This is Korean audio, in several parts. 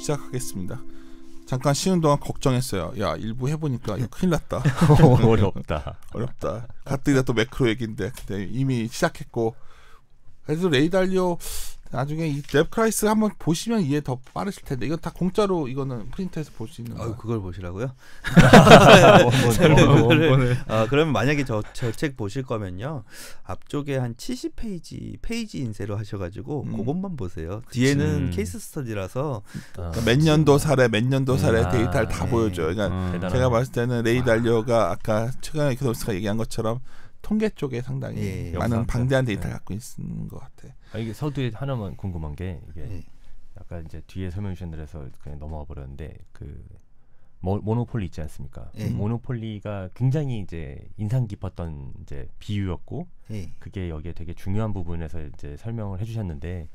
시작하겠습니다. 잠깐 쉬는 동안 걱정했어요. 야, 일부 해보니까 이거 큰일 났다. 어렵다. 가뜩이나 또 매크로 얘기인데 근데 이미 시작했고. 그래도 레이달리오 나중에 이 랩크라이스 한번 보시면 이해 더 빠르실 텐데 이건 다 공짜로 이거는 프린트해서 볼 수 있는 거예요. 그걸 보시라고요? 그러면 만약에 저 책 보실 거면요 앞쪽에 한 70페이지 인쇄로 하셔가지고 그것만 보세요. 뒤에는 케이스 스터디라서 몇 년도 사례 데이터를 다 보여줘요. 그러니까 제가 봤을 때는 레이달리오가 아까 최강의 에코노미스트가 얘기한 것처럼 통계 쪽에 상당히 많은 방대한 데이터를 갖고 있는 것 같아. 이게 서두에 하나만 궁금한 게 이게 약간 이제 뒤에 설명 주신 대로서 그냥 넘어가 버렸는데 그 모노폴리 있지 않습니까? 모노폴리가 굉장히 이제 인상 깊었던 이제 비유였고 그게 여기에 되게 중요한 부분에서 이제 설명을 해주셨는데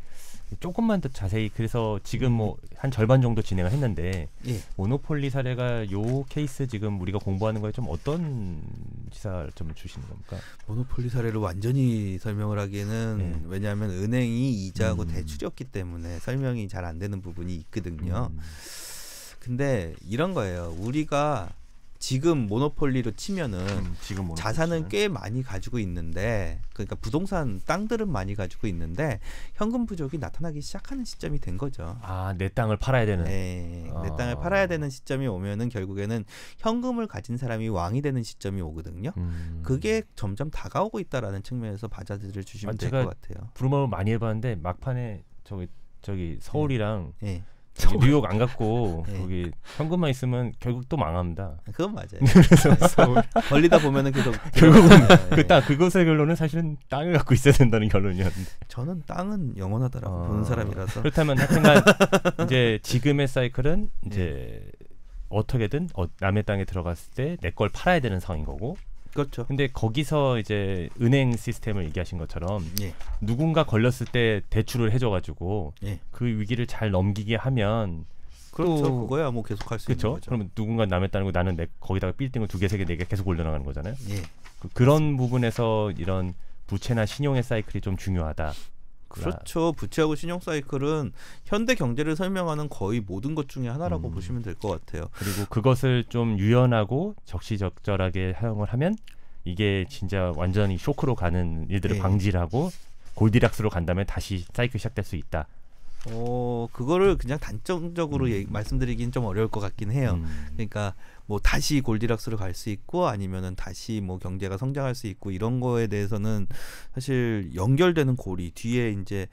조금만 더 자세히 그래서 지금 뭐 한 절반 정도 진행을 했는데 모노폴리 사례가 요 케이스 지금 우리가 공부하는 거에 좀 어떤 시사를 좀 주시는 겁니까? 모노폴리 사례로 완전히 설명을 하기에는 왜냐하면 은행이 이자하고 대출이었기 때문에 설명이 잘 안 되는 부분이 있거든요. 근데 이런 거예요. 우리가 지금 모노폴리로 치면은 자산은 꽤 많이 가지고 있는데 그러니까 부동산 땅들은 많이 가지고 있는데 현금 부족이 나타나기 시작하는 시점이 된 거죠. 내 땅을 팔아야 되는. 내 땅을 팔아야 되는 시점이 오면은 결국에는 현금을 가진 사람이 왕이 되는 시점이 오거든요. 그게 점점 다가오고 있다라는 측면에서 받아들여 주시면 될 것 같아요. 브루마를 많이 해봤는데 막판에 저기 서울이랑 뉴욕 안 갔고 거기 현금만 있으면 결국 또 망합니다. 그건 맞아요. 그래서 걸리다 보면은 계속 결국은 그것의 결론은 사실은 땅을 갖고 있어야 된다는 결론이었는데 저는 땅은 영원하다라고 보는 사람이라서 그렇다면 하여튼간 이제 지금의 사이클은 이제 어떻게든 남의 땅에 들어갔을 때 내 걸 팔아야 되는 상황인 거고. 그렇죠. 근데 거기서 이제 은행 시스템을 얘기하신 것처럼 누군가 걸렸을 때 대출을 해줘가지고 그 위기를 잘 넘기게 하면 그렇죠. 그거야 뭐 계속 할 수 있는 거죠. 그러면 누군가 남의 땅이고 나는 거기다가 빌딩을 2개, 3개, 4개 계속 올려나가는 거잖아요. 그런 부분에서 이런 부채나 신용의 사이클이 좀 중요하다. 그렇죠. 부채하고 신용 사이클은 현대 경제를 설명하는 거의 모든 것 중에 하나라고 보시면 될 것 같아요. 그리고 그것을 좀 유연하고 적시적절하게 사용을 하면 이게 진짜 완전히 쇼크로 가는 일들을 방지를 하고 골디락스로 간다면 다시 사이클 시작될 수 있다. 그거를 그냥 단정적으로 말씀드리긴 좀 어려울 것 같긴 해요. 그러니까 뭐 다시 골디락스로 갈 수 있고 아니면은 다시 뭐 경제가 성장할 수 있고 이런 거에 대해서는 사실 연결되는 고리 뒤에 이제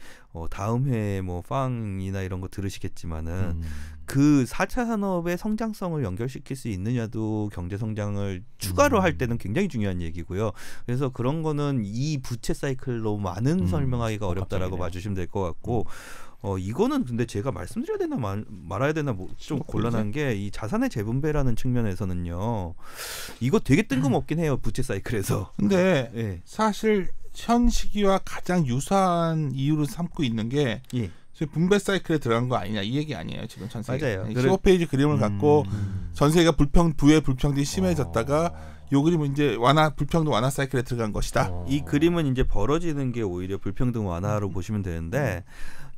다음 회에 뭐 빵이나 이런 거 들으시겠지만은 그 4차 산업의 성장성을 연결시킬 수 있느냐도 경제 성장을 추가로 할 때는 굉장히 중요한 얘기고요. 그래서 그런 거는 이 부채 사이클로만은 설명하기가 어렵다라고 봐주시면 될 것 같고 이거는 근데 제가 말씀드려야 되나 말아야 되나 좀 곤란한 게 이 자산의 재분배라는 측면에서는요. 이거 되게 뜬금없긴 해요. 부채 사이클에서. 근데 사실 현 시기와 가장 유사한 이유로 삼고 있는 게 분배 사이클에 들어간 거 아니냐 이 얘기 아니에요. 지금 전 세계. 맞아요. 15페이지 그림을 갖고 전 세계가 부의 불평등이 심해졌다가 요 그림은 이제 불평등 완화 사이클에 들어간 것이다. 이 그림은 이제 벌어지는 게 오히려 불평등 완화로 보시면 되는데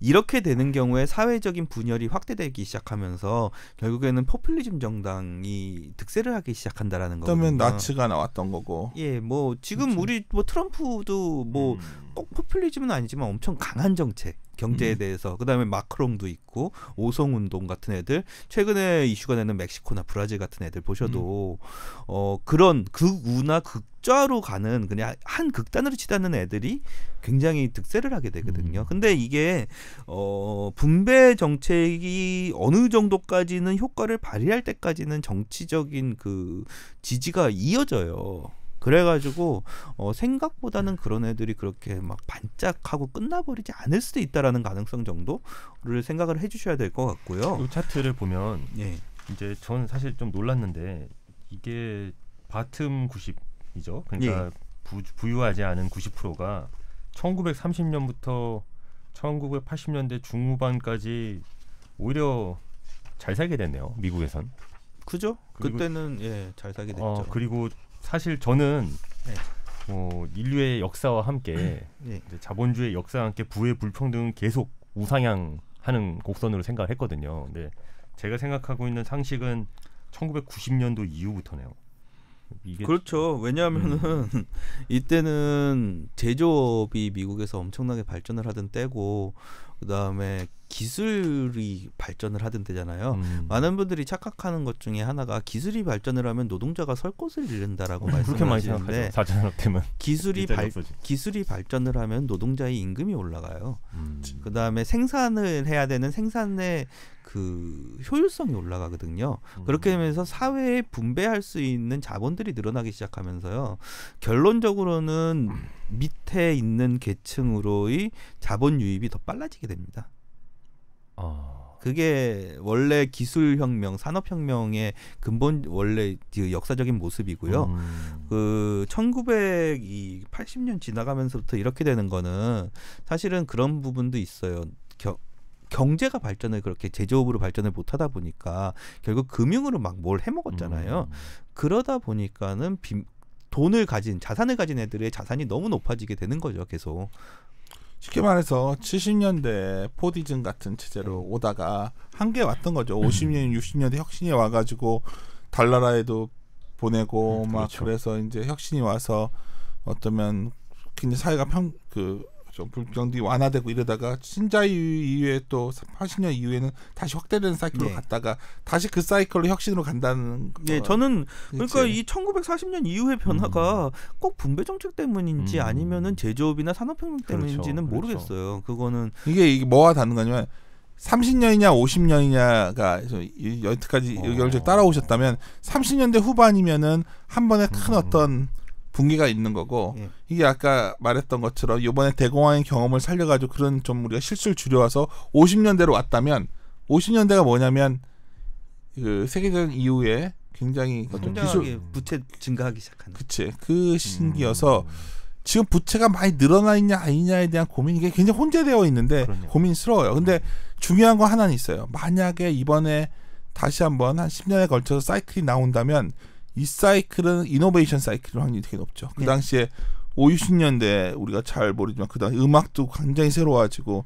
이렇게 되는 경우에 사회적인 분열이 확대되기 시작하면서 결국에는 포퓰리즘 정당이 득세를 하기 시작한다라는 거거든요. 그러면 나치가 나왔던 거고. 뭐 지금 우리 뭐 트럼프도 뭐 꼭 포퓰리즘은 아니지만 엄청 강한 정책 경제에 대해서 그다음에 마크롱도 있고 오송운동 같은 애들 최근에 이슈가 되는 멕시코나 브라질 같은 애들 보셔도 그런 극우나 극좌로 가는 그냥 한 극단으로 치닫는 애들이 굉장히 득세를 하게 되거든요. 근데 이게 분배 정책이 어느 정도까지는 효과를 발휘할 때까지는 정치적인 그 지지가 이어져요. 그래가지고 생각보다는 그런 애들이 그렇게 막 반짝하고 끝나버리지 않을 수도 있다라는 가능성 정도를 생각을 해주셔야 될 것 같고요. 이 차트를 보면 이제 저는 사실 좀 놀랐는데 이게 바텀 90이죠. 그러니까 부유하지 않은 90%가 1930년부터 1980년대 중후반까지 오히려 잘 살게 됐네요. 미국에선. 그죠? 그때는 잘 살게 됐죠. 그리고 사실 저는 인류의 역사와 함께 이제 자본주의 역사와 함께 부의 불평등은 계속 우상향 하는 곡선으로 생각을 했거든요. 근데 제가 생각하고 있는 상식은 1990년도 이후부터네요. 이게 그렇죠. 왜냐하면은 이때는 제조업이 미국에서 엄청나게 발전을 하던 때고 그다음에 기술이 발전을 하던 때잖아요. 많은 분들이 착각하는 것 중에 하나가 기술이 발전을 하면 노동자가 설 곳을 잃는다라고 말씀하시는데 4차 때문에 기술이 발전을 하면 노동자의 임금이 올라가요. 그다음에 생산을 해야 되는 생산의 그 효율성이 올라가거든요. 그렇게 되면서 사회에 분배할 수 있는 자본들이 늘어나기 시작하면서요. 결론적으로는 밑에 있는 계층으로의 자본 유입이 더 빨라지게 됩니다. 그게 원래 기술혁명, 산업혁명의 근본 원래 그 역사적인 모습이고요. 그 1980년 지나가면서부터 이렇게 되는 거는 사실은 그런 부분도 있어요. 경제가 발전을 그렇게 제조업으로 발전을 못하다 보니까 결국 금융으로 막 뭘 해먹었잖아요. 그러다 보니까는 돈을 가진 자산을 가진 애들의 자산이 너무 높아지게 되는 거죠. 계속. 쉽게 말해서 70년대 포디즘 같은 체제로 오다가 한계에 왔던 거죠. 50년, 60년대 혁신이 와가지고 달나라에도 보내고 막 그렇죠. 그래서 이제 혁신이 와서 어쩌면 굉장히 사회가 좀 불평등이 완화되고 이러다가 신자유주의 이후에 또 80년 이후에는 다시 확대되는 사이클로 갔다가 다시 그 사이클로 혁신으로 간다는 네, 저는 그러니까 이 1940년 이후의 변화가 꼭 분배 정책 때문인지 아니면은 제조업이나 산업혁명 때문인지는 모르겠어요. 그거는 이게 뭐와 다른 거냐면 30년이냐 50년이냐가 여태까지 열절 따라오셨다면 30년대 후반이면은 한 번에 큰 어떤 분기가 있는 거고 이게 아까 말했던 것처럼 이번에 대공황의 경험을 살려가지고 그런 좀 우리가 실수를 줄여와서 50년대로 왔다면 50년대가 뭐냐면 그 세계대전 이후에 굉장히 기술 부채 증가하기 시작하는 그 신기여서 지금 부채가 많이 늘어나 있냐 아니냐에 대한 고민이 굉장히 혼재되어 있는데 고민스러워요. 근데 중요한 거 하나는 있어요. 만약에 이번에 다시 한번 한 10년에 걸쳐서 사이클이 나온다면 이 사이클은 이노베이션 사이클일 확률이 되게 높죠. 그 당시에 50년대 우리가 잘 모르지만 그 당시 음악도 굉장히 새로워지고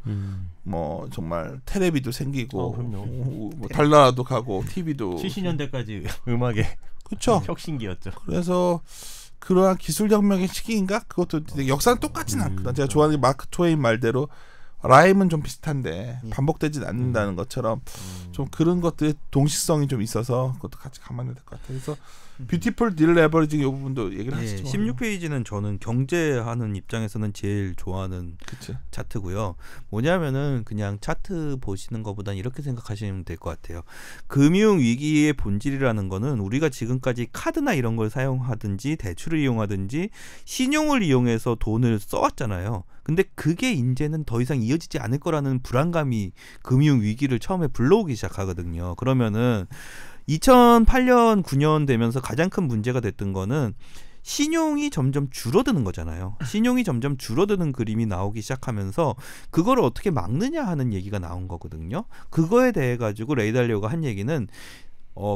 뭐 정말 텔레비도 생기고 뭐 달나라도 가고 TV도 70년대까지 음악의 그렇죠. 혁신기였죠. 그래서 그러한 기술혁명의 시기인가? 그것도 역사는 똑같진 않거든. 제가 좋아하는 마크 트웨인 말대로 라임은 좀 비슷한데 반복되진 않는다는 것처럼 좀 그런 것들의 동시성이 좀 있어서 그것도 같이 감안해야 될 것 같아요. 그래서 뷰티풀 딜 레버리징 이 부분도 얘기를 하시죠. 16페이지는 저는 경제하는 입장에서는 제일 좋아하는 차트고요. 뭐냐면은 그냥 차트 보시는 것보다는 이렇게 생각하시면 될 것 같아요. 금융 위기의 본질이라는 거는 우리가 지금까지 카드나 이런 걸 사용하든지 대출을 이용하든지 신용을 이용해서 돈을 써왔잖아요. 근데 그게 이제는 더 이상 이어지지 않을 거라는 불안감이 금융 위기를 처음에 불러오기 시작하거든요. 그러면은 2008년, 9년 되면서 가장 큰 문제가 됐던 거는 신용이 점점 줄어드는 거잖아요. 신용이 점점 줄어드는 그림이 나오기 시작하면서 그걸 어떻게 막느냐 하는 얘기가 나온 거거든요. 그거에 대해 가지고 레이 달리오가 한 얘기는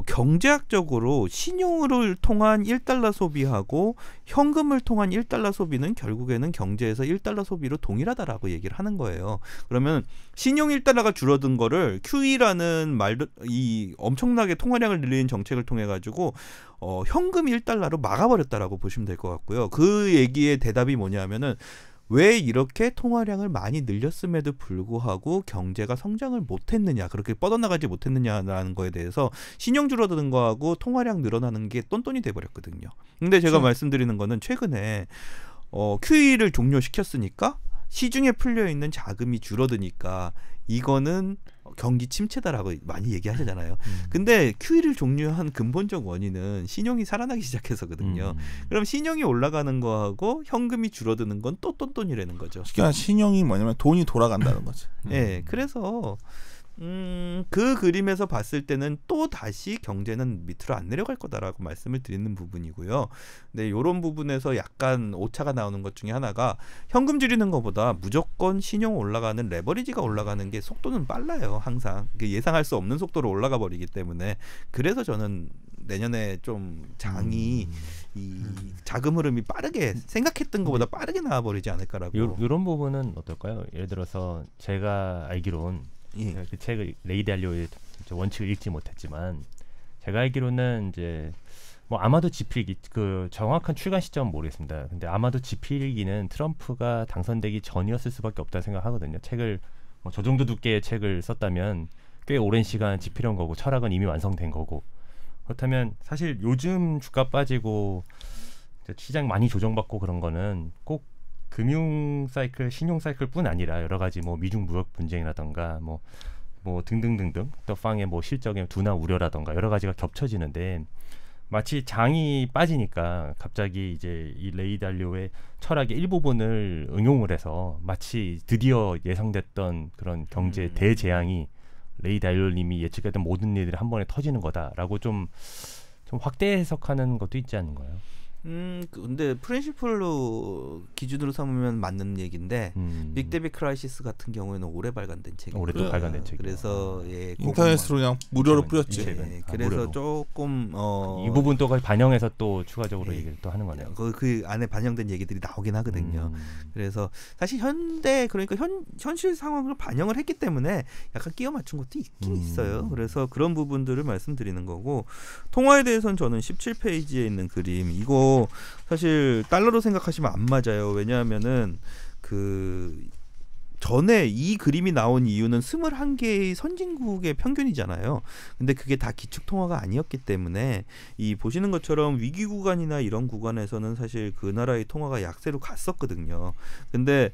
경제학적으로 신용을 통한 1달러 소비하고 현금을 통한 1달러 소비는 결국에는 경제에서 1달러 소비로 동일하다라고 얘기를 하는 거예요. 그러면 신용 1달러가 줄어든 거를 QE라는 말도 이 엄청나게 통화량을 늘리는 정책을 통해 가지고 현금 1달러로 막아버렸다라고 보시면 될 것 같고요. 그 얘기의 대답이 뭐냐면은 왜 이렇게 통화량을 많이 늘렸음에도 불구하고 경제가 성장을 못했느냐, 그렇게 뻗어나가지 못했느냐라는 거에 대해서 신용 줄어드는 거하고 통화량 늘어나는 게 똔똔이 돼버렸거든요. 근데 제가 말씀드리는 거는 최근에 QE를 종료시켰으니까 시중에 풀려있는 자금이 줄어드니까 이거는 경기 침체다라고 많이 얘기하시잖아요. 근데 QE를 종료한 근본적 원인은 신용이 살아나기 시작해서거든요. 그럼 신용이 올라가는 거하고 현금이 줄어드는 건 또 똔똔이라는 거죠. 그러니까 신용이 뭐냐면 돈이 돌아간다는 거죠. 네, 그래서 그 그림에서 봤을 때는 또 다시 경제는 밑으로 안 내려갈 거다라고 말씀을 드리는 부분이고요. 근데 이런 부분에서 약간 오차가 나오는 것 중에 하나가 현금 줄이는 것보다 무조건 신용 올라가는 레버리지가 올라가는 게 속도는 빨라요. 항상 예상할 수 없는 속도로 올라가 버리기 때문에 그래서 저는 내년에 좀 장이 이 자금 흐름이 빠르게 생각했던 것보다 빠르게 나와버리지 않을까라고. 이런 부분은 어떨까요? 예를 들어서 제가 알기론 그 책을 레이 달리오의 원칙을 읽지 못했지만 제가 알기로는 이제 뭐 아마도 지필기 그 정확한 출간 시점은 모르겠습니다. 근데 아마도 지필기는 트럼프가 당선되기 전이었을 수밖에 없다 생각하거든요. 책을 뭐 저 정도 두께의 책을 썼다면 꽤 오랜 시간 지필한 거고 철학은 이미 완성된 거고 그렇다면 사실 요즘 주가 빠지고 시장 많이 조정받고 그런 거는 꼭 금융 사이클, 신용 사이클뿐 아니라 여러 가지 뭐 미중 무역 분쟁이라던가 뭐 등등등등 또 빵의 뭐 실적의 둔화 우려라던가 여러 가지가 겹쳐지는데 마치 장이 빠지니까 갑자기 이제 이 레이 달리오의 철학의 일부분을 응용을 해서 마치 드디어 예상됐던 그런 경제 대재앙이 레이 달리오님이 예측했던 모든 일들이 한 번에 터지는 거다라고 좀 확대 해석하는 것도 있지 않은가요? 근데 프린시플로 기준으로 삼으면 맞는 얘기인데 빅데비 크라이시스 같은 경우에는 올해 발간된 책이에요. 올해도 발간된 책. 그래서 인터넷으로 그냥 무료로 뿌렸지. 그래서 무료로. 조금 이 부분도 반영해서 또 추가적으로 얘기를 또 하는 거네요. 그 안에 반영된 얘기들이 나오긴 하거든요. 그래서 사실 현대 그러니까 현실 상황을 반영을 했기 때문에 약간 끼워 맞춘 것도 있긴 있어요. 그래서 그런 부분들을 말씀드리는 거고 통화에 대해서는 저는 17페이지에 있는 그림 이거 사실 달러로 생각하시면 안 맞아요. 왜냐하면은 그 전에 이 그림이 나온 이유는 21개의 선진국의 평균이잖아요. 근데 그게 다 기축통화가 아니었기 때문에 이 보시는 것처럼 위기 구간이나 이런 구간에서는 사실 그 나라의 통화가 약세로 갔었거든요. 근데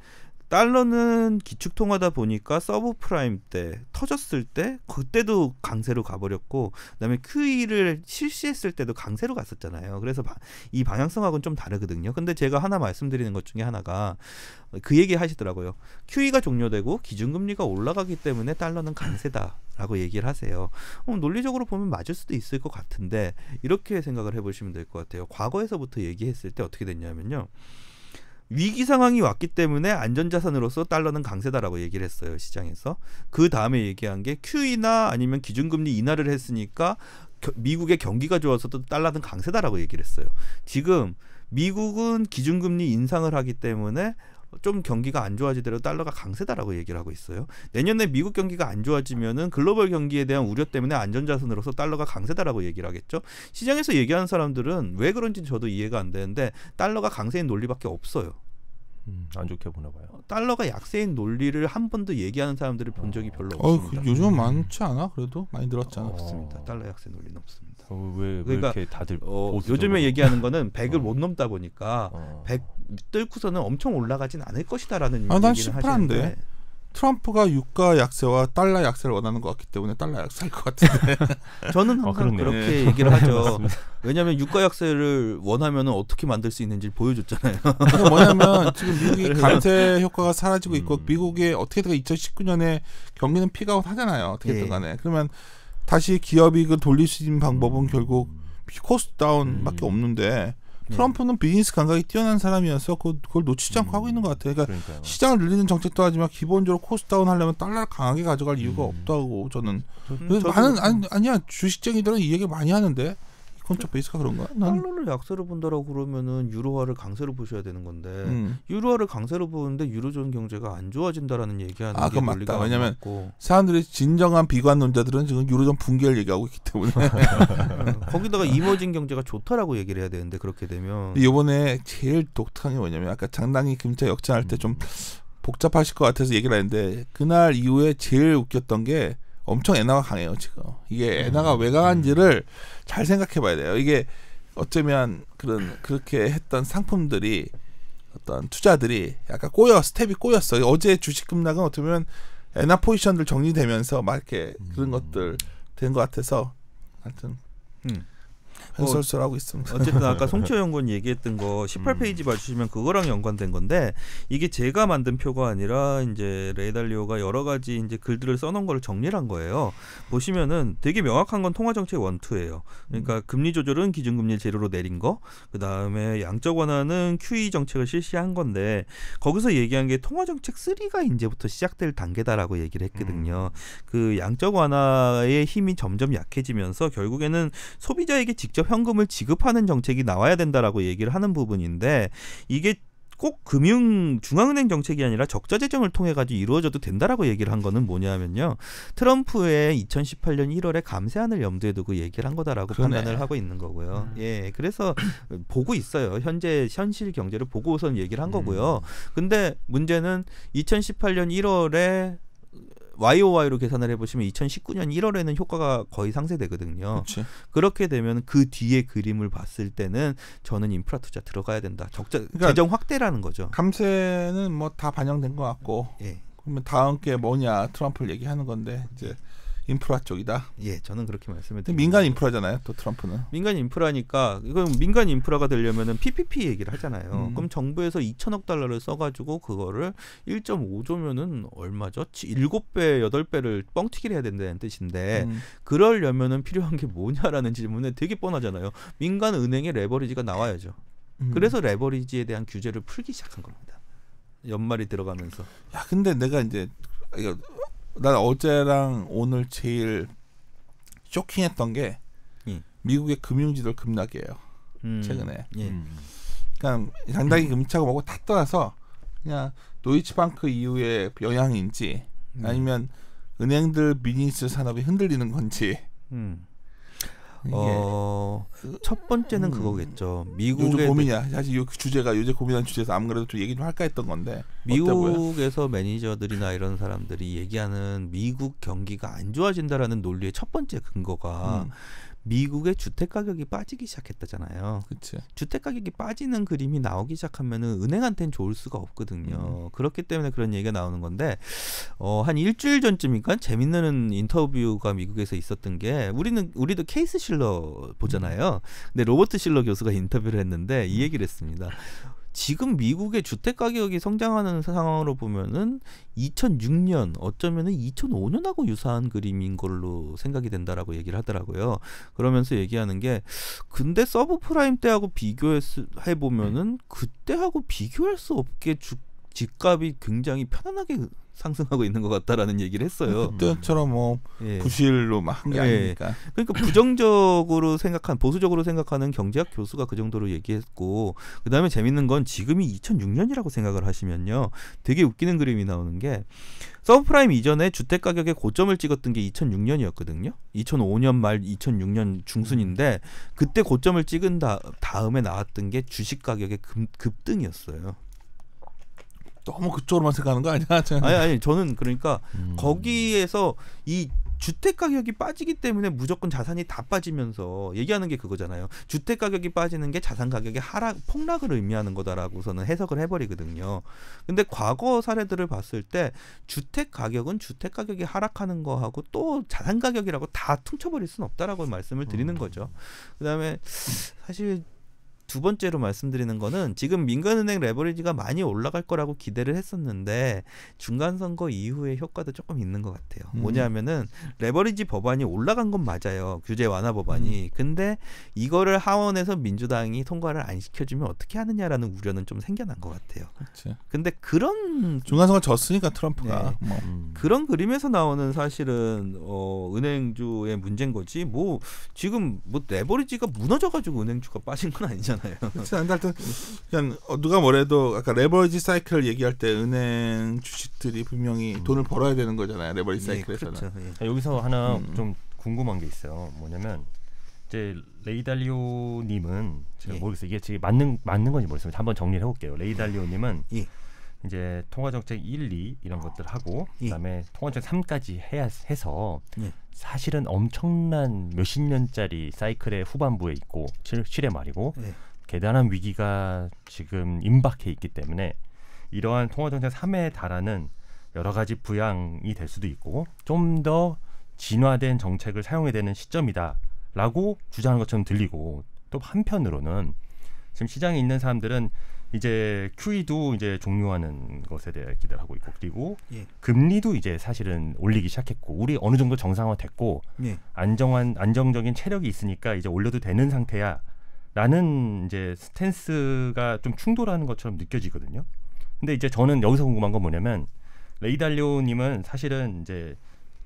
달러는 기축통화다 보니까 서브프라임 때 터졌을 때 그때도 강세로 가버렸고 그다음에 QE를 실시했을 때도 강세로 갔었잖아요. 그래서 이 방향성하고는 좀 다르거든요. 근데 제가 하나 말씀드리는 것 중에 하나가 그 얘기 하시더라고요. QE가 종료되고 기준금리가 올라가기 때문에 달러는 강세다라고 얘기를 하세요. 논리적으로 보면 맞을 수도 있을 것 같은데 이렇게 생각을 해보시면 될 것 같아요. 과거에서부터 얘기했을 때 어떻게 됐냐면요. 위기 상황이 왔기 때문에 안전자산으로서 달러는 강세다라고 얘기를 했어요. 시장에서. 그 다음에 얘기한 게 QE나 아니면 기준금리 인하를 했으니까 미국의 경기가 좋아서도 달러는 강세다라고 얘기를 했어요. 지금 미국은 기준금리 인상을 하기 때문에 좀 경기가 안 좋아지더라도 달러가 강세다라고 얘기를 하고 있어요. 내년에 미국 경기가 안 좋아지면은 글로벌 경기에 대한 우려 때문에 안전자산으로서 달러가 강세다라고 얘기를 하겠죠. 시장에서 얘기하는 사람들은 왜 그런지 저도 이해가 안 되는데 달러가 강세인 논리밖에 없어요. 안 좋게 보나 봐요. 달러가 약세인 논리를 한 번도 얘기하는 사람들을 본 적이 별로 없습니다. 요즘은 많지 않아? 그래도 많이 늘었잖아. 없습니다. 달러 약세 논리는 없습니다. 왜 이렇게 다들 요즘에 얘기하는 거는 100을 못 넘다 보니까 100 뚫고서는 엄청 올라가진 않을 것이다라는 난 얘기를 하시는데 트럼프가 유가 약세와 달러 약세를 원하는 것 같기 때문에 달러 약세일 것 같은데 저는 항상 그렇게 얘기를 하죠. 왜냐하면 유가 약세를 원하면 어떻게 만들 수 있는지 보여줬잖아요. 그게 뭐냐면 지금 미국이 감세 효과가 사라지고 있고 미국의 어떻게든 2019년에 경기는 픽아웃 하잖아요. 어떻게든 간에. 그러면 다시 기업이익을 돌릴 수 있는 방법은 결국 코스트 다운밖에 없는데 트럼프는 비즈니스 감각이 뛰어난 사람이어서 그걸 놓치지 않고 하고 있는 것 같아요. 그러니까 시장을 늘리는 정책도 하지만 기본적으로 코스트 다운 하려면 달러를 강하게 가져갈 이유가 없다고 저는. 아니야 주식쟁이들은 이 얘기 많이 하는데 이건 베이스가 그런가? 달러를 약세로 본다라고 그러면은 유로화를 강세로 보셔야 되는 건데 유로화를 강세로 보는데 유로존 경제가 안 좋아진다라는 얘기하는 게 그건 논리가 맞다. 왜냐면 맞고. 사람들이 진정한 비관론자들은 지금 유로존 붕괴를 얘기하고 있기 때문에 거기다가 이머징 경제가 좋다라고 얘기를 해야 되는데 그렇게 되면 이번에 제일 독특한 게 뭐냐면 아까 장당이 금자 역전할 때 좀 복잡하실 것 같아서 얘기를 했는데 그날 이후에 제일 웃겼던 게 엄청 엔화가 강해요 지금. 이게 엔화가 왜 강한지를 잘 생각해봐야 돼요. 이게 어쩌면 그렇게 했던 상품들이 어떤 투자들이 약간 스텝이 꼬였어. 어제 주식 급락은 어쩌면 엔화 포지션들 정리되면서 막 이렇게 그런 것들 된 것 같아서 하여튼 쏠쏠하고 있습니다. 어쨌든 아까 송치호 연구원 얘기했던 거 18페이지 봐주시면 그거랑 연관된 건데 이게 제가 만든 표가 아니라 이제 레이 달리오가 여러 가지 이제 글들을 써놓은 거를 정리를 한 거예요. 보시면은 되게 명확한 건 통화정책 1, 2예요. 그러니까 금리 조절은 기준금리 제로로 내린 거, 그 다음에 양적 완화는 QE 정책을 실시한 건데 거기서 얘기한 게 통화정책 3가 이제부터 시작될 단계다라고 얘기를 했거든요. 그 양적 완화의 힘이 점점 약해지면서 결국에는 소비자에게 직접 현금을 지급하는 정책이 나와야 된다라고 얘기를 하는 부분인데 이게 꼭 중앙은행 정책이 아니라 적자 재정을 통해 가지고 이루어져도 된다라고 얘기를 한 거는 뭐냐면요. 트럼프의 2018년 1월에 감세안을 염두에 두고 얘기를 한 거다라고 판단을 하고 있는 거고요. 예, 그래서 보고 있어요. 현실 경제를 보고선 얘기를 한 거고요. 근데 문제는 2018년 1월에 YOY로 계산을 해보시면 2019년 1월에는 효과가 거의 상쇄되거든요. 그치. 그렇게 되면 그 뒤에 그림을 봤을 때는 저는 인프라 투자 들어가야 된다. 그러니까 재정 확대라는 거죠. 감세는 뭐 다 반영된 것 같고 예. 그러면 다음 게 뭐냐 트럼프를 얘기하는 건데 이제 인프라 쪽이다. 예, 저는 그렇게 말씀을 드립니다. 민간 인프라잖아요, 또 트럼프는. 민간 인프라니까 이건 민간 인프라가 되려면은 PPP 얘기를 하잖아요. 그럼 정부에서 2천억 달러를 써가지고 그거를 1.5조면은 얼마죠? 7배, 8배를 뻥튀기를 해야 된다는 뜻인데 그러려면은 필요한 게 뭐냐라는 질문에 되게 뻔하잖아요. 민간 은행의 레버리지가 나와야죠. 그래서 레버리지에 대한 규제를 풀기 시작한 겁니다. 연말이 들어가면서. 야, 근데 내가 이제 난 어제랑 오늘 제일 쇼킹했던 게 미국의 금융지들 급락이에요. 최근에. 그러니까 상당히 금리차고 뭐고 다 떠나서 그냥 도이치방크 이후의 영향인지 아니면 은행들 비즈니스 산업이 흔들리는 건지. 첫 번째는 그거겠죠. 미국의 요즘 고민이야. 사실 이 주제가 요새 고민한 주제에서 아무래도 좀 얘기 좀 할까 했던 건데. 미국에서 매니저들이나 이런 사람들이 얘기하는 미국 경기가 안 좋아진다라는 논리의 첫 번째 근거가 미국의 주택 가격이 빠지기 시작했다잖아요. 그치. 주택 가격이 빠지는 그림이 나오기 시작하면은 은행한테는 좋을 수가 없거든요. 그렇기 때문에 그런 얘기가 나오는 건데 한 일주일 전쯤인가 재밌는 인터뷰가 미국에서 있었던 게 우리도 케이스 실러 보잖아요. 근데 로버트 실러 교수가 인터뷰를 했는데 이 얘기를 했습니다. 지금 미국의 주택 가격이 성장하는 상황으로 보면은 2006년 어쩌면은 2005년하고 유사한 그림인 걸로 생각이 된다라고 얘기를 하더라고요. 그러면서 얘기하는 게 근데 서브프라임 때하고 비교해 보면은 그때하고 비교할 수 없게 집값이 굉장히 편안하게 상승하고 있는 것 같다라는 얘기를 했어요. 그때처럼 뭐 부실로 막 한 게 아니니까. 그러니까 부정적으로 보수적으로 생각하는 경제학 교수가 그 정도로 얘기했고, 그 다음에 재밌는 건 지금이 2006년이라고 생각을 하시면요, 되게 웃기는 그림이 나오는 게 서브프라임 이전에 주택 가격의 고점을 찍었던 게 2006년이었거든요. 2005년 말 2006년 중순인데 그때 고점을 찍은 다음에 나왔던 게 주식 가격의 급등이었어요. 너무 그쪽으로만 생각하는 거 아니야? 아니 저는 그러니까 거기에서 이 주택 가격이 빠지기 때문에 무조건 자산이 다 빠지면서 얘기하는 게 그거잖아요. 주택 가격이 빠지는 게 자산 가격의 폭락을 의미하는 거다라고서는 해석을 해버리거든요. 근데 과거 사례들을 봤을 때 주택 가격은 주택 가격이 하락하는 거하고 또 자산 가격이라고 다 퉁쳐버릴 수는 없다라고 말씀을 드리는 거죠. 그다음에 사실 두 번째로 말씀드리는 거는 지금 민간은행 레버리지가 많이 올라갈 거라고 기대를 했었는데 중간선거 이후의 효과도 조금 있는 것 같아요. 뭐냐면은 레버리지 법안이 올라간 건 맞아요. 규제 완화 법안이. 근데 이거를 하원에서 민주당이 통과를 안 시켜주면 어떻게 하느냐라는 우려는 좀 생겨난 것 같아요. 그치. 근데 그런 중간선거 졌으니까 트럼프가 그런 그림에서 나오는 사실은 은행주의 문제인 거지. 뭐 지금 뭐 레버리지가 무너져가지고 은행주가 빠진 건 아니잖아요. 그렇지. 하여튼 그냥 누가 뭐래도 아까 레버리지 사이클을 얘기할 때 은행 주식들이 분명히 돈을 벌어야 되는 거잖아요. 레버리지 사이클에서는. 그렇죠. 여기서 하나 좀 궁금한 게 있어요. 뭐냐면 이제 레이달리오님은 제가 모르겠어요. 이게 지금 맞는 건지 모르겠어요. 한번 정리를 해볼게요. 레이달리오님은 이제 통화정책 1, 2 이런 것들 하고 그다음에 통화정책 3까지 해서 사실은 엄청난 몇십 년짜리 사이클의 후반부에 있고 7회 말이고 대단한 위기가 지금 임박해 있기 때문에 이러한 통화정책 3에 달하는 여러 가지 부양이 될 수도 있고 좀 더 진화된 정책을 사용해야 되는 시점이다라고 주장하는 것처럼 들리고, 또 한편으로는 지금 시장에 있는 사람들은 이제 QE도 이제 종료하는 것에 대해 기대를 하고 있고, 그리고 금리도 이제 사실은 올리기 시작했고, 우리 어느 정도 정상화됐고 안정적인 체력이 있으니까 이제 올려도 되는 상태야 라는 이제 스탠스가 좀 충돌하는 것처럼 느껴지거든요. 근데 이제 저는 여기서 궁금한 건 뭐냐면 레이달리오님은 사실은 이제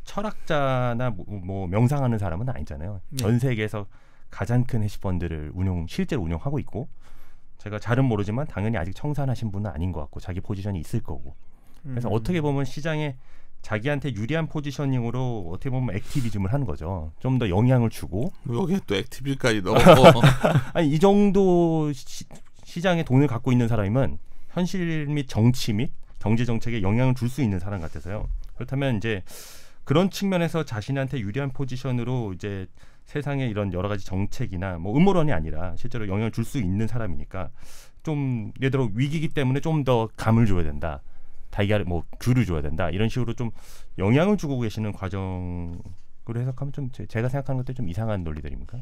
철학자나 뭐 명상하는 사람은 아니잖아요. 전 세계에서 가장 큰 헤지펀드를 실제로 운영하고 있고, 제가 잘은 모르지만 당연히 아직 청산하신 분은 아닌 것 같고 자기 포지션이 있을 거고. 그래서 어떻게 보면 시장에 자기한테 유리한 포지셔닝으로 어떻게 보면 액티비즘을 하는 거죠. 좀 더 영향을 주고. 여기에 또 액티비즘까지 넣어. 아니 이 정도 시장에 돈을 갖고 있는 사람이면 현실 및 정치 및 경제 정책에 영향을 줄 수 있는 사람 같아서요. 그렇다면 이제 그런 측면에서 자신한테 유리한 포지션으로 이제 세상의 이런 여러 가지 정책이나 뭐 음모론이 아니라 실제로 영향을 줄 수 있는 사람이니까 좀 예를 들어 위기이기 때문에 좀 더 감을 줘야 된다. 달걀 뭐 귤을 줘야 된다. 이런 식으로 좀 영향을 주고 계시는 과정으로 해석하면 좀 제가 생각하는 것도 좀 이상한 논리들입니까?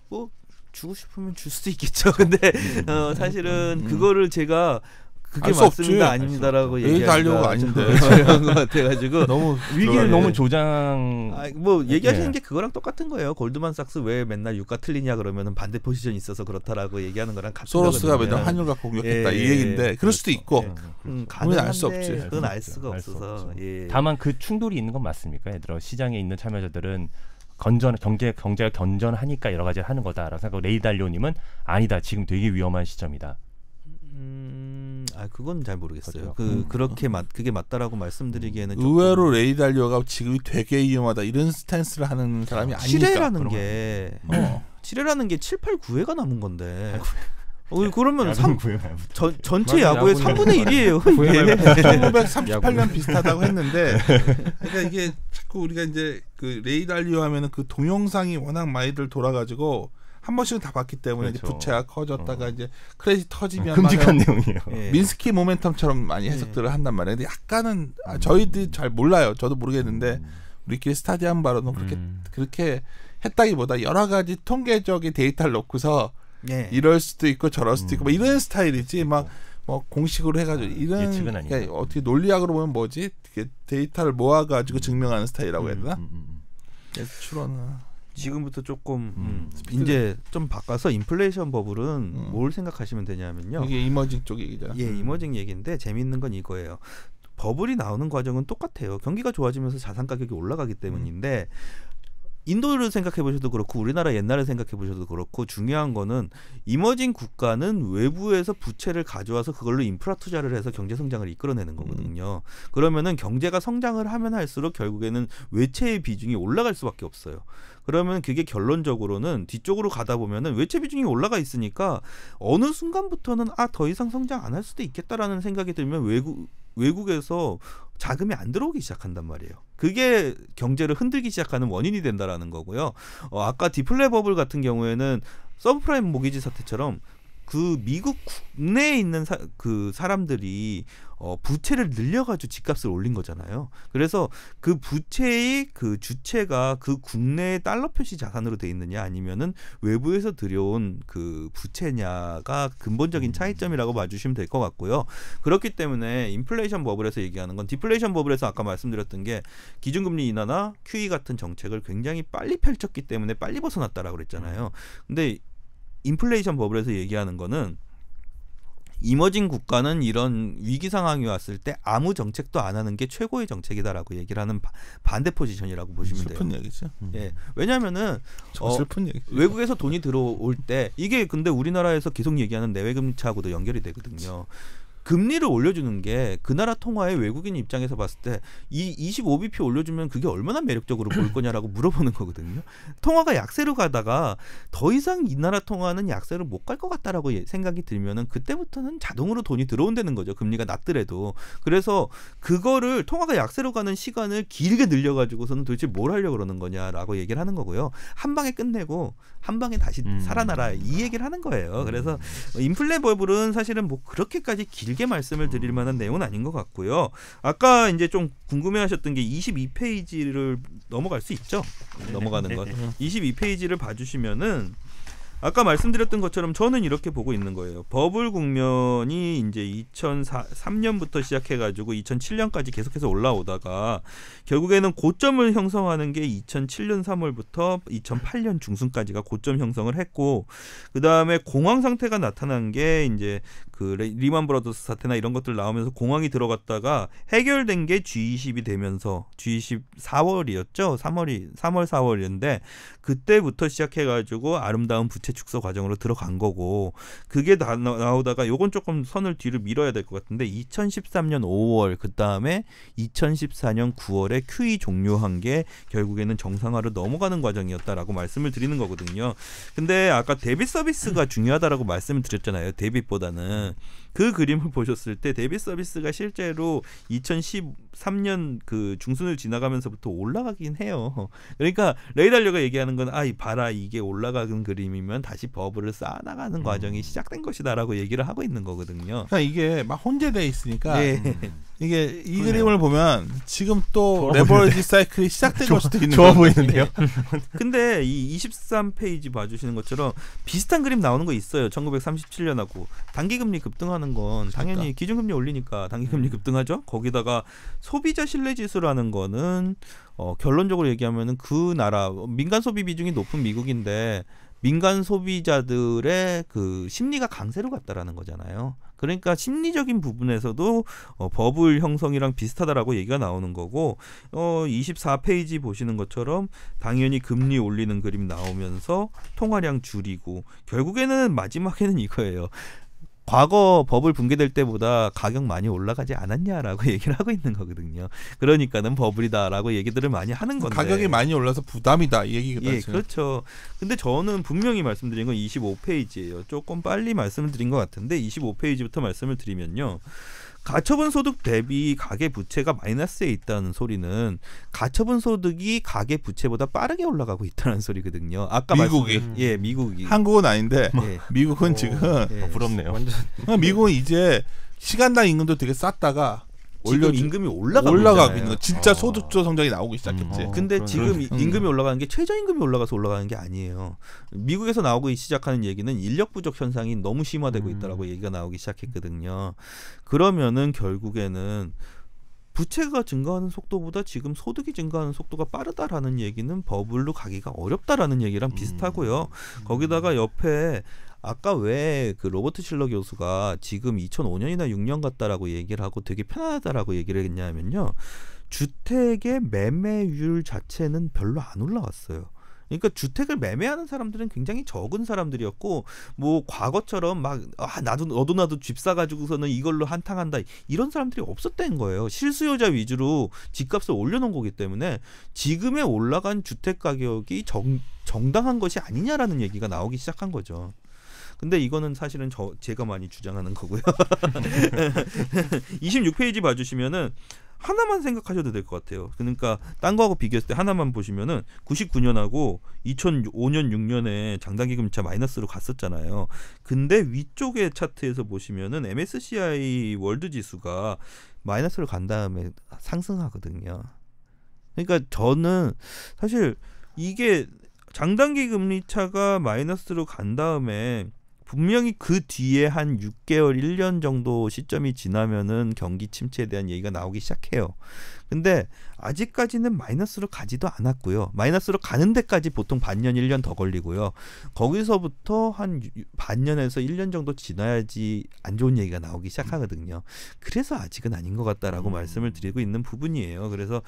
뭐 주고 싶으면 줄 수도 있겠죠. 근데 사실은 그거를 제가 그게 맞습니다 아닙니다라고 얘기하려고 아닌데 어려운 것 같아가지고 너무 위기를 너무 조장 뭐 얘기하시는 게 그거랑 똑같은 거예요. 골드만삭스 왜 맨날 유가 틀리냐 그러면은 반대 포지션이 있어서 그렇다라고 얘기하는 거랑 같은 소로스가 맨날 환율 갖고 공격했다 이 얘기인데 그럴 수도 있고 그건 알 수 없지. 그건 알 수가 없어서 다만 그 충돌이 있는 건 맞습니까? 예를 들어 시장에 있는 참여자들은 경제가 견전하니까 여러 가지를 하는 거다라고 생각하고 레이 달리오님은 아니다. 지금 되게 위험한 시점이다. 그건 잘 모르겠어요. 그게 맞다라고 말씀드리기에는 의외로 레이 달리오가 지금이 되게 위험하다 이런 스탠스를 하는 사람이 아니니까. 7회라는 게 7, 8, 9회가 남은 건데. 그러면 전체 야구의 3분의 1이에요. 1938년 비슷하다고 했는데 그러니까 이게 자꾸 우리가 이제 그 레이 달리오 하면은 그 동영상이 워낙 많이들 돌아가지고 한 번씩은 다 봤기 때문에 그렇죠. 이제 부채가 커졌다가 이제 크레딧 터지면 끔찍한 내용이에요. 민스키 모멘텀처럼 많이 해석들을 한단 말이에요. 근데 약간은 저희들이 잘 몰라요. 저도 모르겠는데 우리끼리 스타디움 바로는 그렇게 했다기보다 여러 가지 통계적인 데이터를 놓고서 이럴 수도 있고 저럴 수도 있고 뭐 이런 스타일이지 막 뭐 공식으로 해가지고 이런 예측은 아니고 그러니까 어떻게 논리학으로 보면 뭐지 데이터를 모아가지고 증명하는 스타일이라고 해야 되나? 추론은 지금부터 조금 이제 좀 바꿔서 인플레이션 버블은 뭘 생각하시면 되냐면요. 이게 이머징 쪽 얘기잖아. 이머징 얘기인데 재밌는 건 이거예요. 버블이 나오는 과정은 똑같아요. 경기가 좋아지면서 자산 가격이 올라가기 때문인데 인도를 생각해 보셔도 그렇고 우리나라 옛날을 생각해 보셔도 그렇고 중요한 거는 이머징 국가는 외부에서 부채를 가져와서 그걸로 인프라 투자를 해서 경제 성장을 이끌어내는 거거든요. 그러면은 경제가 성장을 하면 할수록 결국에는 외채의 비중이 올라갈 수밖에 없어요. 그러면 그게 결론적으로는 뒤쪽으로 가다 보면은 외채 비중이 올라가 있으니까 어느 순간부터는 더 이상 성장 안 할 수도 있겠다라는 생각이 들면 외국에서 자금이 안 들어오기 시작한단 말이에요. 그게 경제를 흔들기 시작하는 원인이 된다라는 거고요. 아까 디플레 버블 같은 경우에는 서브프라임 모기지 사태처럼 그 미국 국내에 있는 사람들이 부채를 늘려가지고 집값을 올린 거잖아요. 그래서 그 부채의 그 주체가 그 국내의 달러 표시 자산으로 돼 있느냐 아니면은 외부에서 들여온 그 부채냐가 근본적인 차이점이라고 봐주시면 될 것 같고요. 그렇기 때문에 인플레이션 버블에서 얘기하는 건 디플레이션 버블에서 아까 말씀드렸던 게 기준금리 인하나 QE 같은 정책을 굉장히 빨리 펼쳤기 때문에 빨리 벗어났다라고 그랬잖아요. 근데 인플레이션 버블에서 얘기하는 거는 이머징 국가는 이런 위기 상황이 왔을 때 아무 정책도 안 하는 게 최고의 정책이다라고 얘기를 하는 반대 포지션이라고 보시면 돼요. 슬픈 얘기죠. 왜냐하면은 슬픈 얘기죠. 외국에서 돈이 들어올 때 이게 근데 우리나라에서 계속 얘기하는 내외금리차하고도 연결이 되거든요. 금리를 올려주는 게 그 나라 통화의 외국인 입장에서 봤을 때 이 25bp 올려주면 그게 얼마나 매력적으로 보일 거냐라고 물어보는 거거든요. 통화가 약세로 가다가 더 이상 이 나라 통화는 약세로 못 갈 것 같다라고 생각이 들면은 그때부터는 자동으로 돈이 들어온다는 거죠. 금리가 낮더라도. 그래서 그거를 통화가 약세로 가는 시간을 길게 늘려가지고서는 도대체 뭘 하려고 그러는 거냐라고 얘기를 하는 거고요. 한 방에 끝내고 한 방에 다시 살아나라 이 얘기를 하는 거예요. 그래서 인플레 버블은 사실은 뭐 그렇게까지 길게 말씀을 드릴 만한 내용은 아닌 것 같고요. 아까 이제 좀 궁금해하셨던 게 22페이지를 넘어갈 수 있죠? 넘어가는 것. 22페이지를 봐주시면은 아까 말씀드렸던 것처럼 저는 이렇게 보고 있는 거예요. 버블 국면이 이제 2003년부터 시작해가지고 2007년까지 계속해서 올라오다가 결국에는 고점을 형성하는 게 2007년 3월부터 2008년 중순까지가 고점 형성을 했고 그 다음에 공황 상태가 나타난 게 이제 그 리만 브라더스 사태나 이런 것들 나오면서 공황이 들어갔다가 해결된 게 G20이 되면서 G20 4월이었죠. 3월 4월이었는데 그때부터 시작해가지고 아름다운 부채 부채 축소 과정으로 들어간 거고 그게 나오다가 요건 조금 선을 뒤로 밀어야 될 것 같은데 2013년 5월 그다음에 2014년 9월에 QE 종료한 게 결국에는 정상화로 넘어가는 과정이었다라고 말씀을 드리는 거거든요. 근데 아까 데빗 서비스가 중요하다라고 말씀을 드렸잖아요. 데빗보다는. 그 그림을 보셨을 때 데빗 서비스가 실제로 2013년 그 중순을 지나가면서부터 올라가긴 해요. 그러니까 레이 달리오가 얘기하는 건 이 봐라 이게 올라가는 그림이면 다시 버블을 쌓아나가는 과정이 시작된 것이다라고 얘기를 하고 있는 거거든요. 그러니까 이게 막 혼재돼 있으니까 이게 이 그림을 보면 지금 또 레버리지 사이클이 시작된 걸 수도 있는 좋아 보이는데요. 근데 이 23페이지 봐주시는 것처럼 비슷한 그림 나오는 거 있어요. 1937년하고 단기금리 급등하는 건 당연히 그러니까. 기준금리 올리니까 단기금리 급등하죠. 거기다가 소비자 신뢰지수라는 거는 결론적으로 얘기하면은 그 나라 민간 소비 비중이 높은 미국인데 민간 소비자들의 그 심리가 강세로 갔다라는 거잖아요. 그러니까 심리적인 부분에서도 버블 형성이랑 비슷하다라고 얘기가 나오는 거고 24페이지 보시는 것처럼 당연히 금리 올리는 그림 나오면서 통화량 줄이고 결국에는 마지막에는 이거예요. 과거 버블 붕괴될 때보다 가격 많이 올라가지 않았냐라고 얘기를 하고 있는 거거든요. 그러니까는 버블이다라고 얘기들을 많이 하는 건데 가격이 많이 올라서 부담이다 이 얘기가 예, 그렇죠. 근데 저는 분명히 말씀드린 건 25페이지예요. 조금 빨리 말씀을 드린 것 같은데 25페이지부터 말씀을 드리면요. 가처분 소득 대비 가계 부채가 마이너스에 있다는 소리는 가처분 소득이 가계 부채보다 빠르게 올라가고 있다는 소리거든요. 아까 미국이 미국이 한국은 아닌데 미국은 지금 부럽네요. 미국은 이제 시간당 임금도 되게 쌌다가 지금 임금이 올라가고 있는 거. 진짜 소득주 성장이 나오기 시작했지. 근데 지금 임금이 올라가는 게 최저임금이 올라가서 올라가는 게 아니에요. 미국에서 나오기 시작하는 얘기는 인력 부족 현상이 너무 심화되고 있다라고 얘기가 나오기 시작했거든요. 그러면은 결국에는 부채가 증가하는 속도보다 지금 소득이 증가하는 속도가 빠르다라는 얘기는 버블로 가기가 어렵다라는 얘기랑 비슷하고요. 거기다가 옆에 아까 왜 그 로버트 실러 교수가 지금 2005년이나 6년 같다라고 얘기를 하고 되게 편하다라고 얘기를 했냐면요. 주택의 매매율 자체는 별로 안 올라왔어요. 그러니까 주택을 매매하는 사람들은 굉장히 적은 사람들이었고 뭐 과거처럼 막 너도 집 사가지고서는 이걸로 한탕한다 이런 사람들이 없었다는 거예요. 실수요자 위주로 집값을 올려놓은 거기 때문에 지금의 올라간 주택 가격이 정당한 것이 아니냐라는 얘기가 나오기 시작한 거죠. 근데 이거는 사실은 제가 많이 주장하는 거고요. 26페이지 봐주시면은 하나만 생각하셔도 될 것 같아요. 그러니까 딴 거하고 비교했을 때 하나만 보시면은 99년하고 2005년 6년에 장단기 금리차 마이너스로 갔었잖아요. 근데 위쪽의 차트에서 보시면은 MSCI 월드 지수가 마이너스로 간 다음에 상승하거든요. 그러니까 저는 사실 이게 장단기 금리차가 마이너스로 간 다음에 분명히 그 뒤에 한 6개월, 1년 정도 시점이 지나면은 경기 침체에 대한 얘기가 나오기 시작해요. 근데 아직까지는 마이너스로 가지도 않았고요. 마이너스로 가는 데까지 보통 반년, 1년 더 걸리고요. 거기서부터 한 반년에서 1년 정도 지나야지 안 좋은 얘기가 나오기 시작하거든요. 그래서 아직은 아닌 것 같다라고 말씀을 드리고 있는 부분이에요. 그래서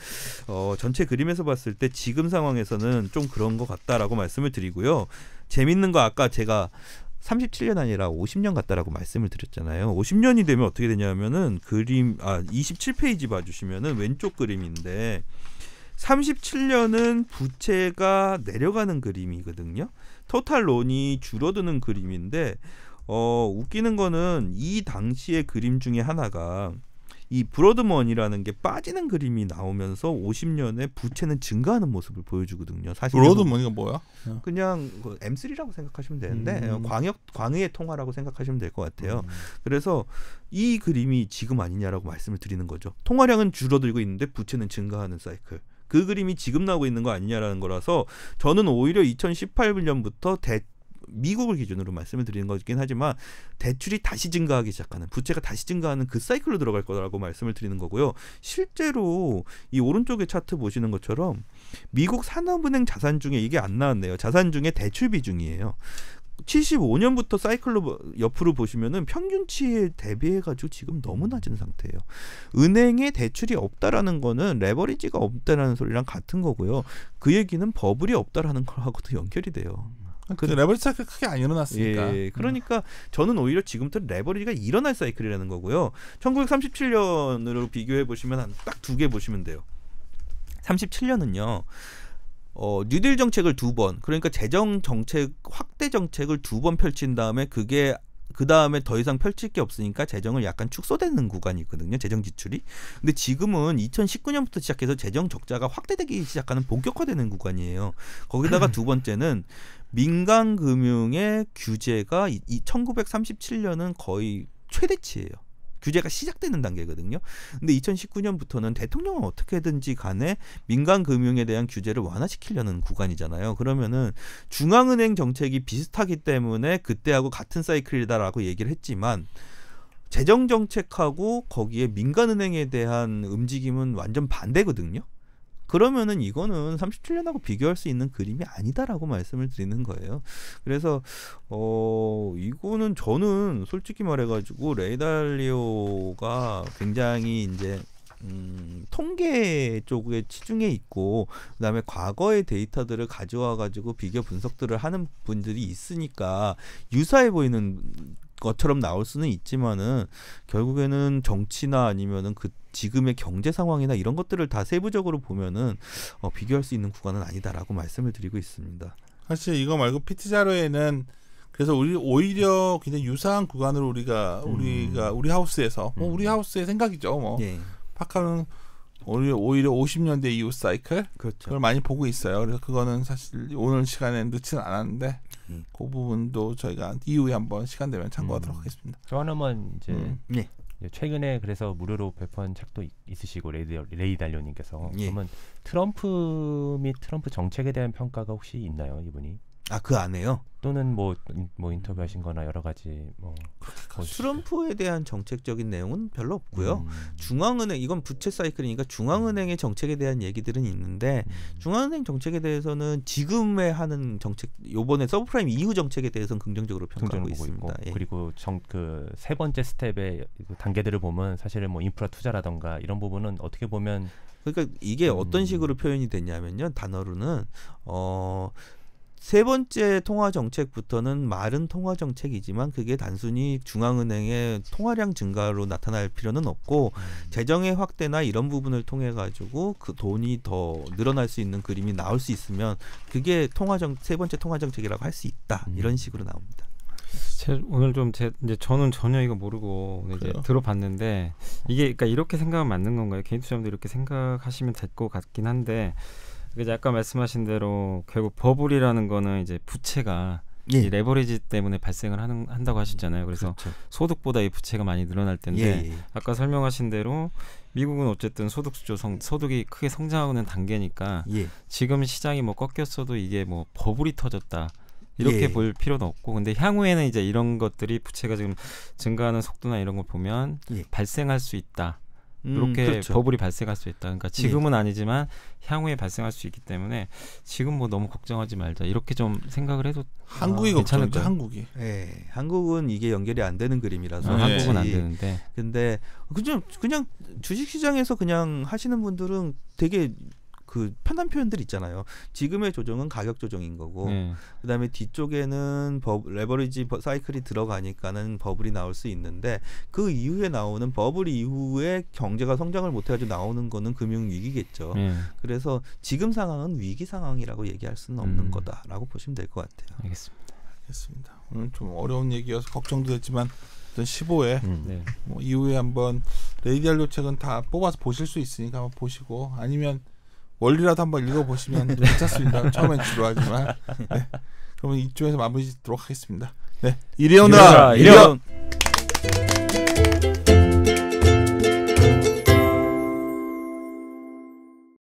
전체 그림에서 봤을 때 지금 상황에서는 좀 그런 것 같다라고 말씀을 드리고요. 재밌는 거 아까 제가 37년 아니라 50년 같다라고 말씀을 드렸잖아요. 50년이 되면 어떻게 되냐면은 27페이지 봐주시면은 왼쪽 그림인데 37년은 부채가 내려가는 그림이거든요. 토탈 론이 줄어드는 그림인데 웃기는 거는 이 당시의 그림 중에 하나가 이 브로드먼이라는 게 빠지는 그림이 나오면서 50년에 부채는 증가하는 모습을 보여주거든요. 사실 브로드먼이가 뭐야? 그냥 그 M3라고 생각하시면 되는데 광의의 통화라고 생각하시면 될 것 같아요. 그래서 이 그림이 지금 아니냐라고 말씀을 드리는 거죠. 통화량은 줄어들고 있는데 부채는 증가하는 사이클. 그 그림이 지금 나오고 있는 거 아니냐라는 거라서 저는 오히려 2018년부터 미국을 기준으로 말씀을 드리는 거긴 하지만 대출이 다시 증가하기 시작하는 부채가 다시 증가하는 그 사이클로 들어갈 거라고 말씀을 드리는 거고요. 실제로 이 오른쪽에 차트 보시는 것처럼 미국 산업은행 자산 중에 이게 안 나왔네요. 자산 중에 대출 비중이에요. 75년부터 사이클로 옆으로 보시면은 평균치에 대비해가지고 지금 너무 낮은 상태예요. 은행에 대출이 없다라는 거는 레버리지가 없다라는 소리랑 같은 거고요. 그 얘기는 버블이 없다라는 거하고도 연결이 돼요. 레버리지 사이클 크게 안 일어났으니까. 예, 그러니까 저는 오히려 지금부터 레버리지가 일어날 사이클이라는 거고요. 1937년으로 비교해 보시면 딱 두 개 보시면 돼요. 37년은요. 뉴딜 정책을 2번, 그러니까 재정 정책 확대 정책을 2번 펼친 다음에 그게 그 다음에 더 이상 펼칠 게 없으니까 재정을 약간 축소되는 구간이 있거든요. 재정 지출이. 근데 지금은 2019년부터 시작해서 재정 적자가 확대되기 시작하는 본격화되는 구간이에요. 거기다가 두 번째는 민간 금융의 규제가 1937년은 거의 최대치예요. 규제가 시작되는 단계거든요. 근데 2019년부터는 대통령은 어떻게든지 간에 민간 금융에 대한 규제를 완화시키려는 구간이잖아요. 그러면은 중앙은행 정책이 비슷하기 때문에 그때하고 같은 사이클이다라고 얘기를 했지만 재정 정책하고 거기에 민간은행에 대한 움직임은 완전 반대거든요. 그러면은 이거는 37년하고 비교할 수 있는 그림이 아니다라고 말씀을 드리는 거예요. 그래서 이거는 저는 솔직히 말해가지고 레이 달리오가 굉장히 이제 통계 쪽에 치중해 있고 그다음에 과거의 데이터들을 가져와 가지고 비교 분석들을 하는 분들이 있으니까 유사해 보이는 것처럼 나올 수는 있지만은 결국에는 정치나 아니면은 그 지금의 경제 상황이나 이런 것들을 다 세부적으로 보면은 비교할 수 있는 구간은 아니다라고 말씀을 드리고 있습니다. 사실 이거 말고 PT 자료에는 그래서 우리 오히려 그냥 유사한 구간으로 우리가 우리 하우스에서 우리 하우스의 생각이죠. 뭐 예. 파카는 오히려 50년대 이후 사이클 그렇죠. 그걸 많이 보고 있어요. 그래서 그거는 사실 오늘 시간에 넣지는 않았는데 그 부분도 저희가 이후에 한번 시간 되면 참고하도록 하겠습니다. 저 하나만 이제 네. 최근에 그래서 무료로 배포한 책도 있으시고 레이 달리오님께서 예. 그러면 트럼프 및 트럼프 정책에 대한 평가가 혹시 있나요, 이분이? 그 안에요? 또는 뭐 인터뷰하신거나 여러 가지 트럼프에 대한 정책적인 내용은 별로 없고요. 중앙은행 이건 부채 사이클이니까 중앙은행의 정책에 대한 얘기들은 있는데 중앙은행 정책에 대해서는 지금에 하는 정책 요번에 서브프라임 이후 정책에 대해서는 긍정적으로 평가하고 있습니다. 예. 그리고 그 세 번째 스텝의 단계들을 보면 사실은 뭐 인프라 투자라던가 이런 부분은 어떻게 보면 그러니까 이게 어떤 식으로 표현이 됐냐면요. 단어로는 세 번째 통화 정책부터는 말은 통화 정책이지만 그게 단순히 중앙은행의 통화량 증가로 나타날 필요는 없고 재정의 확대나 이런 부분을 통해 가지고 그 돈이 더 늘어날 수 있는 그림이 나올 수 있으면 그게 세 번째 통화 정책이라고 할 수 있다. 이런 식으로 나옵니다. 오늘 좀 이제 저는 전혀 이거 모르고 이제 들어봤는데 이게 그러니까 이렇게 생각하면 맞는 건가요? 개인 투자자도 이렇게 생각하시면 될 것 같긴 한데. 이제 아까 말씀하신 대로 결국 버블이라는 거는 이제 부채가 이 레버리지 때문에 발생을 한다고 하셨잖아요. 그래서 그렇죠. 소득보다 이 부채가 많이 늘어날 텐데 아까 설명하신 대로 미국은 어쨌든 소득이 크게 성장하고 있는 단계니까 지금 시장이 뭐 꺾였어도 이게 뭐 버블이 터졌다. 이렇게 볼 필요는 없고 근데 향후에는 이제 이런 것들이 부채가 지금 증가하는 속도나 이런 걸 보면 발생할 수 있다. 이렇게 그렇죠. 버블이 발생할 수 있다. 그러니까 지금은 아니지만 향후에 발생할 수 있기 때문에 지금 뭐 너무 걱정하지 말자. 이렇게 좀 생각을 해도 한국이 걱정이죠. 한국이. 네, 한국은 이게 연결이 안 되는 그림이라서 한국은 안 되는데. 근데 그냥 주식시장에서 그냥 하시는 분들은 되게 그 편한 표현들 있잖아요. 지금의 조정은 가격 조정인 거고 그다음에 뒤쪽에는 레버리지 사이클이 들어가니까는 버블이 나올 수 있는데 그 이후에 나오는 버블 이후에 경제가 성장을 못해가지고 나오는 거는 금융위기겠죠. 그래서 지금 상황은 위기 상황이라고 얘기할 수는 없는 거다라고 보시면 될 것 같아요. 알겠습니다. 오늘 좀 어려운 얘기여서 걱정도 했지만 15회 뭐 이후에 한번 레이 달리오 책은 다 뽑아서 보실 수 있으니까 한번 보시고 아니면 원리라도 한번 읽어보시면 괜찮습니다. 처음엔 지루하지만. 그러면 이쪽에서 마무리 짓도록 하겠습니다. 이리온다. 이리온.